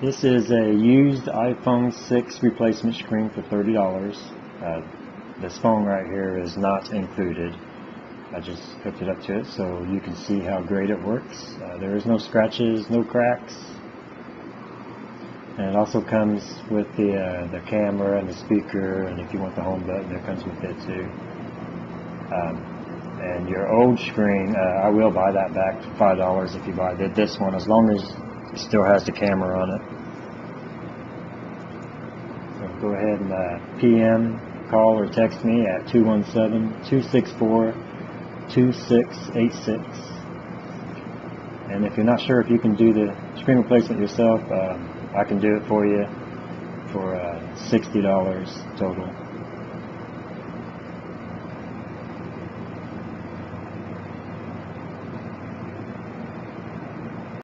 This is a used iPhone 6 replacement screen for $30. This phone right here is not included. I just hooked it up to it so you can see how great it works. There is no scratches, no cracks. And it also comes with the camera and the speaker, and if you want the home button, it comes with it too. And your old screen, I will buy that back for $5 if you buy this one, as long as it still has the camera on it. So go ahead and PM, call or text me at 217-264-2686. And if you're not sure if you can do the screen replacement yourself, I can do it for you for $60 total.